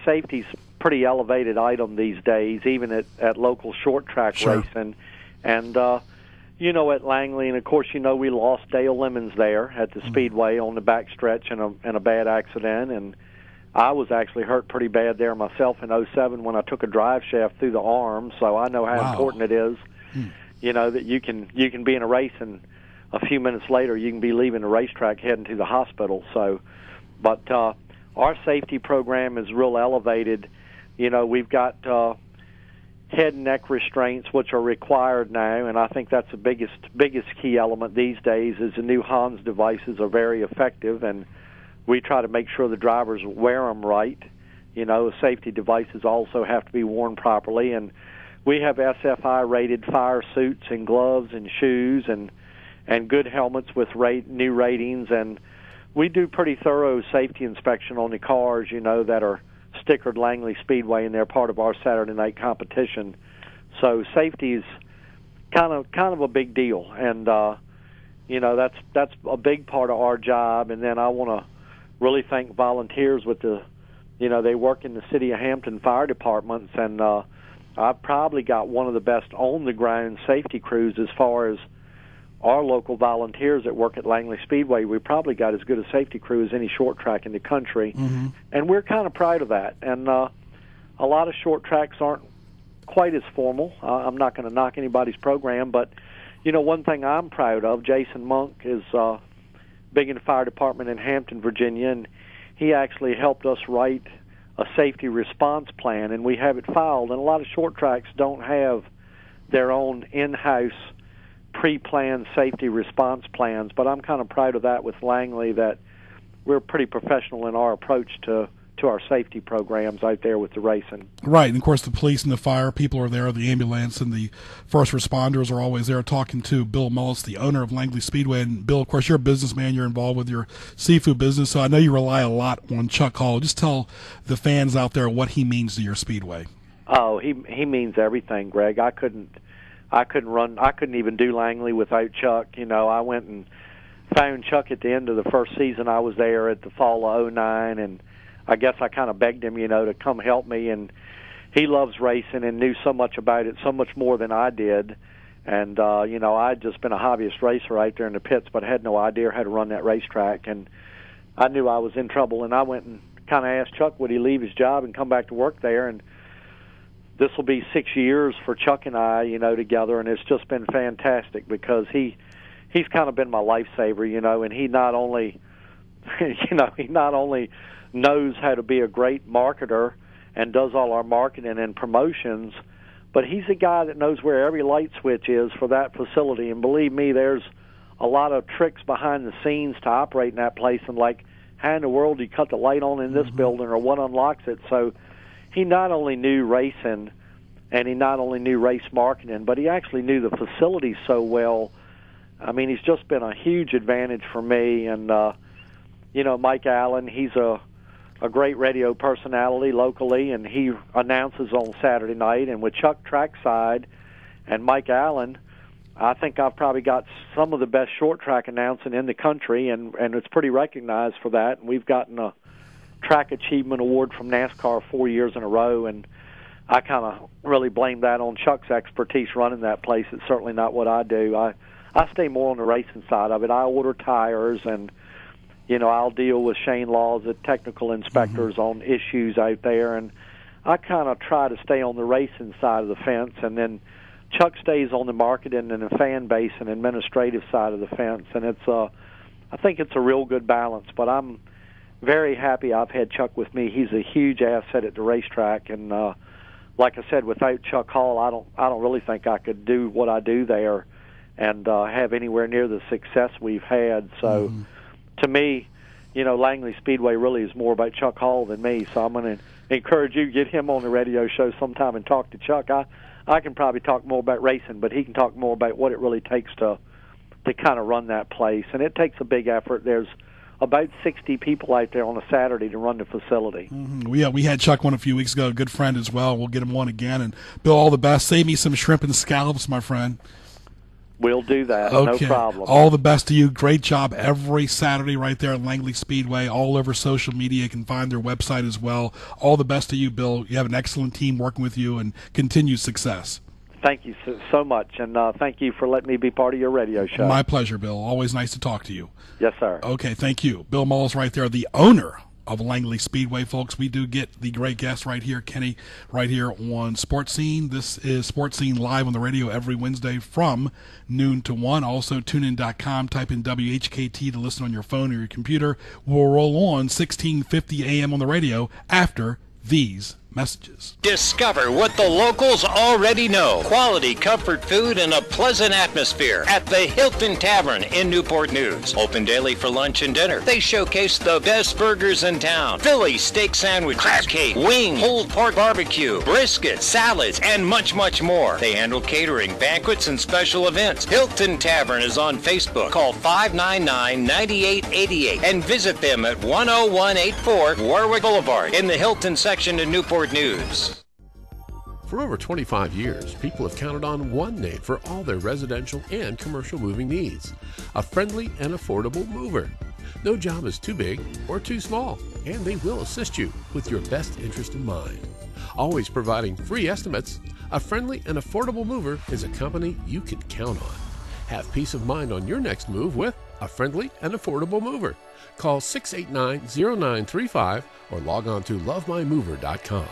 Safety's pretty elevated item these days, even at local short track racing. And, you know, at Langley, and of course, you know, we lost Dale Lemons there at the Speedway on the back stretch in a bad accident. And I was actually hurt pretty bad there myself in 2007 when I took a drive shaft through the arm, so I know how important it is, you know, that you can be in a race and a few minutes later you can be leaving the racetrack heading to the hospital. So, but our safety program is real elevated. You know, we've got head and neck restraints, which are required now, and I think that's the biggest key element these days is the new Hans devices are very effective, and we try to make sure the drivers wear them right. You know, safety devices also have to be worn properly, and we have SFI-rated fire suits and gloves and shoes and good helmets with new ratings, and we do pretty thorough safety inspection on the cars, you know, that are stickered Langley Speedway, and they're part of our Saturday night competition. So safety is kind of a big deal, and you know, that's a big part of our job. And then I want to really thank volunteers with you know, they work in the City of Hampton fire departments, and I've probably got one of the best on-the-ground safety crews as far as our local volunteers that work at Langley Speedway. We probably got as good a safety crew as any short track in the country, and we're kind of proud of that. And a lot of short tracks aren't quite as formal. I'm not going to knock anybody's program, but, you know, one thing I'm proud of, Jason Monk is big in the fire department in Hampton, Virginia, and he actually helped us write a safety response plan, and we have it filed. And a lot of short tracks don't have their own in-house pre-planned safety response plans, but I'm kind of proud of that with Langley, that we're pretty professional in our approach to our safety programs out there with the racing. Right, and of course the police and the fire people are there, the ambulance and the first responders are always there. Talking to Bill Mullis, the owner of Langley Speedway. And Bill, of course, you're a businessman, you're involved with your seafood business, so I know you rely a lot on Chuck Hall. Just tell the fans out there what he means to your Speedway. Oh, he means everything, Greg. I couldn't even do Langley without Chuck. You know, I went and found Chuck at the end of the first season I was there at the fall of 2009, and I guess I kind of begged him, you know, to come help me. And he loves racing and knew so much about it, so much more than I did. And, you know, I'd just been a hobbyist racer out there in the pits, but I had no idea how to run that racetrack. And I knew I was in trouble, and I went and kind of asked Chuck, would he leave his job and come back to work there? And this will be 6 years for Chuck and I, you know, together, and it's just been fantastic because he's kind of been my lifesaver, you know, and he not only, you know, knows how to be a great marketer and does all our marketing and promotions, but he's a guy that knows where every light switch is for that facility. And believe me, there's a lot of tricks behind the scenes to operate in that place, and like, how in the world do you cut the light on in this building, or what unlocks it? So he not only knew racing and he not only knew race marketing, but he actually knew the facility so well. I mean, he's just been a huge advantage for me. And, you know, Mike Allen, he's a great radio personality locally, and he announces on Saturday night. And with Chuck trackside and Mike Allen, I think I've probably got some of the best short track announcing in the country, and it's pretty recognized for that. And we've gotten a track achievement award from NASCAR 4 years in a row, and I kind of really blame that on Chuck's expertise running that place. It's certainly not what I do. I stay more on the racing side of it. I order tires and I'll deal with Shane Laws, the technical inspectors, on issues out there, and I kind of try to stay on the racing side of the fence, and then Chuck stays on the marketing and the fan base and administrative side of the fence, and I think it's a real good balance. But I'm very happy I've had Chuck with me. He's a huge asset at the racetrack, and like I said, without Chuck Hall, I don't really think I could do what I do there and have anywhere near the success we've had. So, to me, Langley Speedway really is more about Chuck Hall than me. So I'm going to encourage you to get him on the radio show sometime and talk to Chuck. I can probably talk more about racing, but he can talk more about what it really takes to kind of run that place. And it takes a big effort. There's about 60 people out there on a Saturday to run the facility. We had Chuck one a few weeks ago, a good friend as well. We'll get him one again. And Bill, all the best. Save me some shrimp and scallops, my friend. We'll do that. Okay. No problem. All the best to you. Great job every Saturday right there at Langley Speedway, all over social media. You can find their website as well. All the best to you, Bill. You have an excellent team working with you, and continued success. Thank you so much, and thank you for letting me be part of your radio show. My pleasure, Bill. Always nice to talk to you. Yes, sir. Okay, thank you. Bill Mullis right there, the owner of Langley Speedway, folks. We do get the great guest right here, Kenny, right here on Sports Scene. This is Sports Scene live on the radio every Wednesday from noon to 1. Also, tunein.com, type in WHKT to listen on your phone or your computer. We'll roll on 1650 AM on the radio after these messages. Discover what the locals already know. Quality comfort food and a pleasant atmosphere at the Hilton Tavern in Newport News. Open daily for lunch and dinner. They showcase the best burgers in town. Philly steak sandwiches, crab cake, wings, pulled pork barbecue, brisket, salads, and much, much more. They handle catering, banquets, and special events. Hilton Tavern is on Facebook. Call 599-9888 and visit them at 10184 Warwick Boulevard in the Hilton section of Newport News. For over 25 years, people have counted on one name for all their residential and commercial moving needs: a friendly and affordable mover. No job is too big or too small, and they will assist you with your best interest in mind. Always providing free estimates, a friendly and affordable mover is a company you can count on. Have peace of mind on your next move with a friendly and affordable mover. Call 689-0935 or log on to lovemymover.com.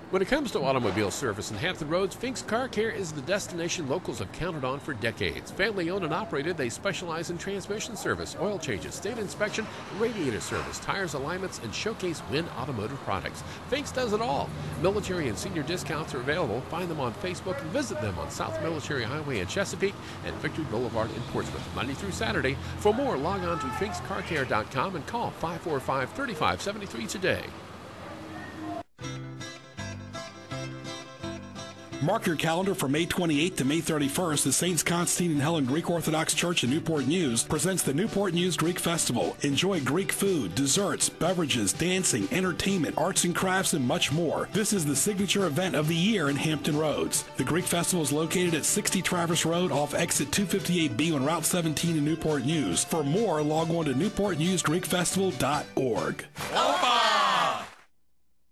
When it comes to automobile service in Hampton Roads, Fink's Car Care is the destination locals have counted on for decades. Family owned and operated, they specialize in transmission service, oil changes, state inspection, radiator service, tires, alignments, and showcase Win Automotive products. Fink's does it all. Military and senior discounts are available. Find them on Facebook and visit them on South Military Highway in Chesapeake and Victory Boulevard in Portsmouth, Monday through Saturday. For more, log on to finkscarcare.com and call 545-3573 today. Mark your calendar for May 28th to May 31st. The Saints Constantine and Helen Greek Orthodox Church in Newport News presents the Newport News Greek Festival. Enjoy Greek food, desserts, beverages, dancing, entertainment, arts and crafts, and much more. This is the signature event of the year in Hampton Roads. The Greek Festival is located at 60 Traverse Road off exit 258B on Route 17 in Newport News. For more, log on to newportnewsgreekfestival.org.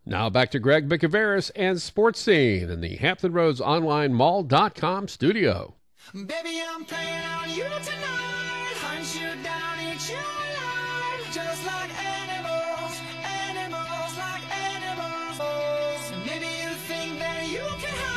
Now back to Greg Bicouvaris and Sports Scene in the Hampton Roads Online Mall.com studio. Baby, I'm playing on you tonight. Hunt you down, eat you alive. Just like animals, animals like animals. Maybe you think that you can hide.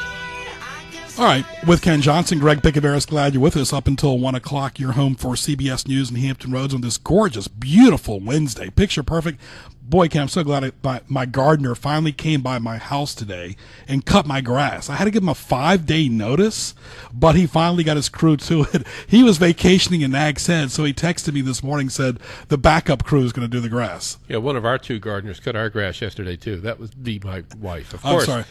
All right, with Ken Johnson, Greg Bicouvaris, glad you're with us up until 1 o'clock. You're home for CBS News in Hampton Roads on this gorgeous, beautiful Wednesday. Picture perfect. Boy, Ken, I'm so glad my gardener finally came by my house today and cut my grass. I had to give him a 5-day notice, but he finally got his crew to it. He was vacationing in Nags Head, so he texted me this morning, said the backup crew is going to do the grass. Yeah, one of our two gardeners cut our grass yesterday, too. That was my wife, of course. I'm sorry.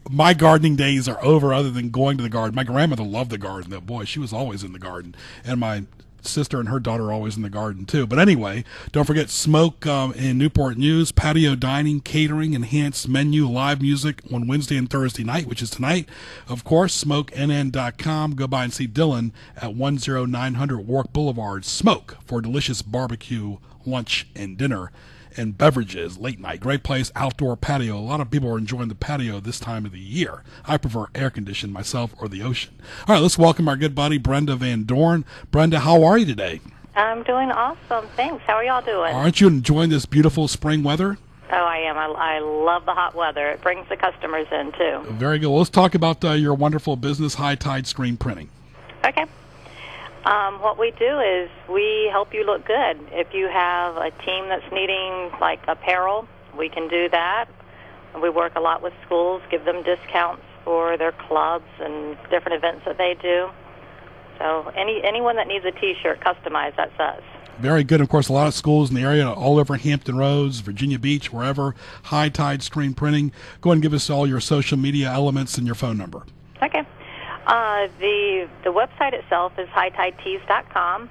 My gardening days are over other than going to the garden. My grandmother loved the garden. That boy, she was always in the garden. And my sister and her daughter are always in the garden too. But anyway, don't forget Smoke in Newport News, patio dining, catering, enhanced menu, live music on Wednesday and Thursday night, which is tonight. Of course, SmokeNN.com. Go by and see Dylan at 10900 Warwick Boulevard. Smoke for delicious barbecue, lunch, and dinner. And beverages, late night, great place, outdoor patio. A lot of people are enjoying the patio this time of the year. I prefer air conditioned myself or the ocean. All right, let's welcome our good buddy Brenda Van Dorn. Brenda, how are you today? I'm doing awesome. Thanks. How are y'all doing? Aren't you enjoying this beautiful spring weather? Oh, I am. I love the hot weather. It brings the customers in, too. Very good. Well, let's talk about your wonderful business, High Tide Screen Printing. Okay. What we do is we help you look good. If you have a team that's needing, like, apparel, we can do that. We work a lot with schools, give them discounts for their clubs and different events that they do. So anyone that needs a T-shirt customized, that's us. Very good. Of course, a lot of schools in the area, all over Hampton Roads, Virginia Beach, wherever. High Tide Screen Printing. Go ahead and give us all your social media elements and your phone number. Okay. The website itself is hightidestees.com.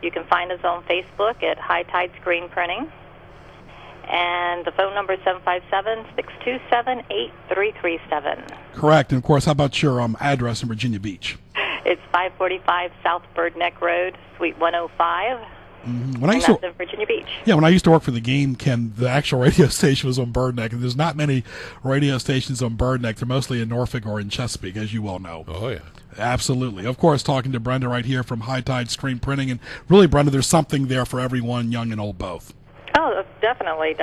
You can find us on Facebook at High Tide Screen Printing. And the phone number is 757-627-8337. Correct. And, of course, how about your address in Virginia Beach? It's 545 South Bird Neck Road, Suite 105. Mm-hmm. That's in Virginia Beach. Yeah, when I used to work for the game, Ken, the actual radio station was on Bird Neck, and there's not many radio stations on Bird Neck. They're mostly in Norfolk or in Chesapeake, as you well know. Oh, yeah. Absolutely. Of course, talking to Brenda right here from High Tide Screen Printing. And really, Brenda, there's something there for everyone, young and old both. Oh, definitely.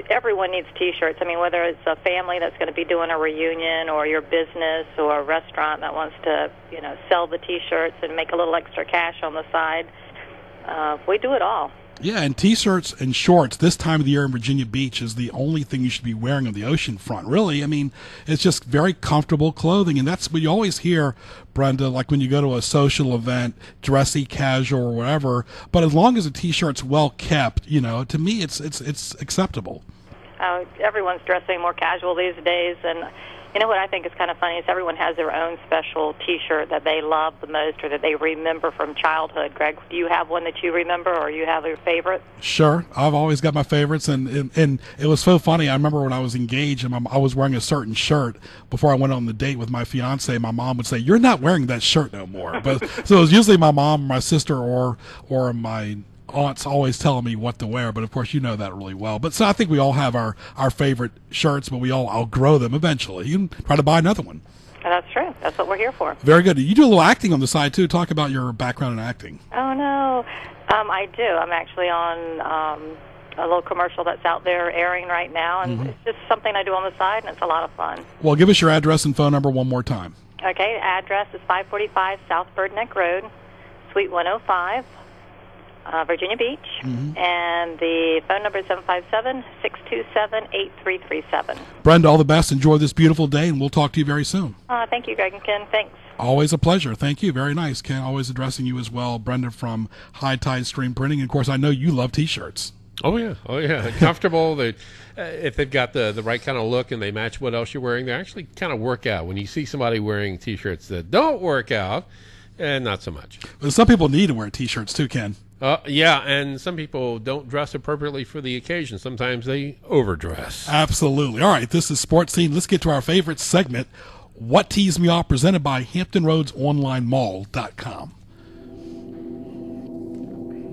Everyone needs T-shirts. I mean, whether it's a family that's going to be doing a reunion or your business or a restaurant that wants to, sell the T-shirts and make a little extra cash on the side, we do it all. Yeah, and T-shirts and shorts this time of the year in Virginia Beach is the only thing you should be wearing on the ocean front. Really, I mean, it's just very comfortable clothing, and that's what you always hear, Brenda, like when you go to a social event, dressy, casual, or whatever. But as long as the T-shirt's well kept, to me, it's acceptable. Everyone's dressing more casual these days, and you know what I think is kind of funny is everyone has their own special T-shirt that they love the most or that they remember from childhood. Greg, do you have one that you remember or you have your favorite? Sure. I've always got my favorites, and it was so funny. I remember when I was engaged and I was wearing a certain shirt before I went on the date with my fiance. My mom would say, "You're not wearing that shirt no more." But so it was usually my mom, my sister, or my aunts always telling me what to wear, but of course you know that really well. But so I think we all have our favorite shirts, but we all outgrow them eventually. You can try to buy another one. That's true. That's what we're here for. Very good. You do a little acting on the side too. Talk about your background in acting. Oh no, I do. I'm actually on a little commercial that's out there airing right now, and it's just something I do on the side, and it's a lot of fun. Well, give us your address and phone number one more time. Okay, address is 545 South Bird Neck Road, Suite 105. Virginia Beach, and the phone number is 757-627-8337. Brenda, all the best. Enjoy this beautiful day, and we'll talk to you very soon. Thank you, Greg and Ken. Thanks. Always a pleasure. Thank you. Very nice. Ken, always addressing you as well. Brenda from High Tide Screen Printing. And, of course, I know you love T-shirts. Oh, yeah. Comfortable. If they've got the right kind of look and they match what else you're wearing, they actually kind of work out. When you see somebody wearing T-shirts that don't work out, not so much. But some people need to wear T-shirts too, Ken. Yeah, and some people don't dress appropriately for the occasion. Sometimes they overdress. Absolutely. All right, this is Sports Scene. Let's get to our favorite segment, What Tees Me Off, presented by HamptonRoadsOnlineMall.com.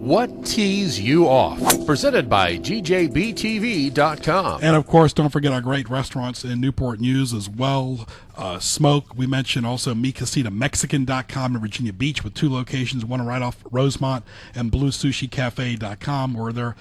What Tees You Off, presented by GJBTV.com. And, of course, don't forget our great restaurants in Newport News as well. Smoke, we mentioned also MiCasitaMexican.com in Virginia Beach with 2 locations, one right off Rosemont, and BlueSushiCafe.com, where their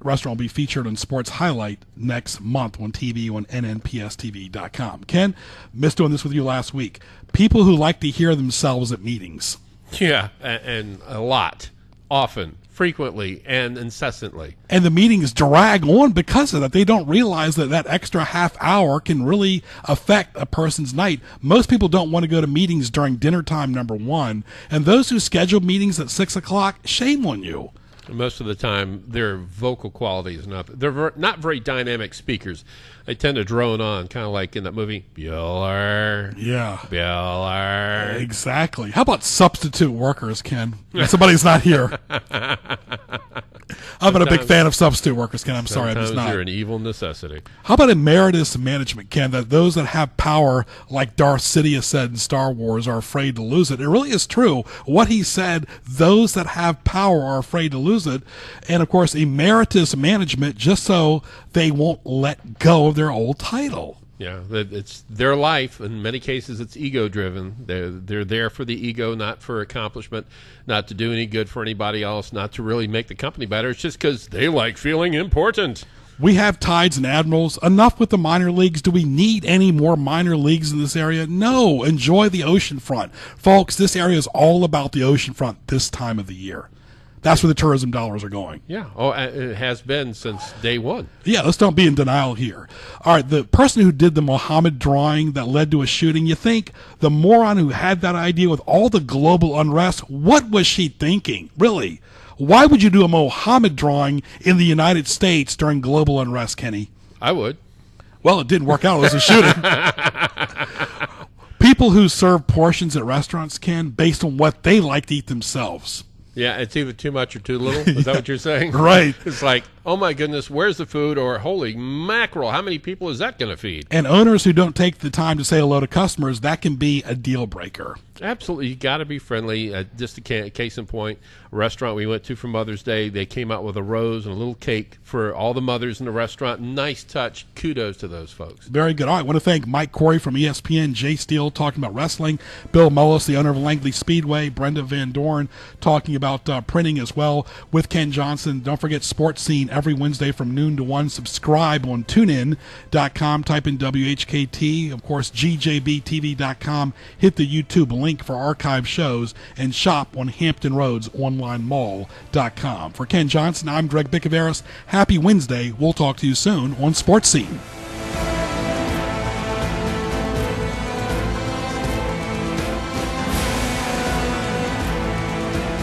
restaurant will be featured on Sports Highlight next month on TV on NNPSTV.com. Ken, missed doing this with you last week. People who like to hear themselves at meetings. Yeah, and a lot. Often, frequently, and incessantly. And the meetings drag on because of that. They don't realize that that extra half hour can really affect a person's night. Most people don't want to go to meetings during dinner time, number one. And those who schedule meetings at 6 o'clock, shame on you. Most of the time, their vocal quality is not. They're not very dynamic speakers. They tend to drone on, kind of like in that movie, Bueller. Yeah. Bueller. Exactly. How about substitute workers, Ken? Somebody's not here. I'm not a big fan of substitute workers, Ken. I'm sorry, I'm just not. You're an evil necessity. How about emeritus management, Ken? That those that have power, like Darth Sidious said in Star Wars, are afraid to lose it. It really is true. What he said, those that have power are afraid to lose it. And, of course, emeritus management, just so they won't let go of their old title. Yeah, it's their life. In many cases, it's ego-driven. They're there for the ego, not for accomplishment, not to do any good for anybody else, not to really make the company better. It's just because they like feeling important. We have Tides and Admirals. Enough with the minor leagues. Do we need any more minor leagues in this area? No. Enjoy the oceanfront. Folks, this area is all about the oceanfront this time of the year. That's where the tourism dollars are going. Yeah. Oh, it has been since day one. Yeah, let's don't be in denial here. All right, the person who did the Mohammed drawing that led to a shooting, you think the moron who had that idea with all the global unrest, what was she thinking? Really? Why would you do a Mohammed drawing in the United States during global unrest, Kenny? I would. Well, it didn't work out. It was a shooting. People who serve portions at restaurants, Ken, based on what they like to eat themselves. Yeah, it's either too much or too little. Is that what you're saying? Right. It's like, oh my goodness, where's the food? Or holy mackerel, how many people is that going to feed? And owners who don't take the time to say hello to customers, that can be a deal breaker. Absolutely. You got to be friendly. Just a case in point, a restaurant we went to for Mother's Day, they came out with a rose and a little cake for all the mothers in the restaurant. Nice touch. Kudos to those folks. Very good. All right, I want to thank Mike Corey from ESPN, Jay Steele talking about wrestling, Bill Mullis, the owner of Langley Speedway, Brenda Van Dorn talking about printing as well with Ken Johnson. Don't forget Sports Scene every Wednesday from noon to 1. Subscribe on tunein.com. Type in WHKT. Of course, gjbtv.com. Hit the YouTube link for archive shows and shop on Hampton Roads onlinemall.com. For Ken Johnson, I'm Greg Bicouvaris. Happy Wednesday. We'll talk to you soon on Sports Scene.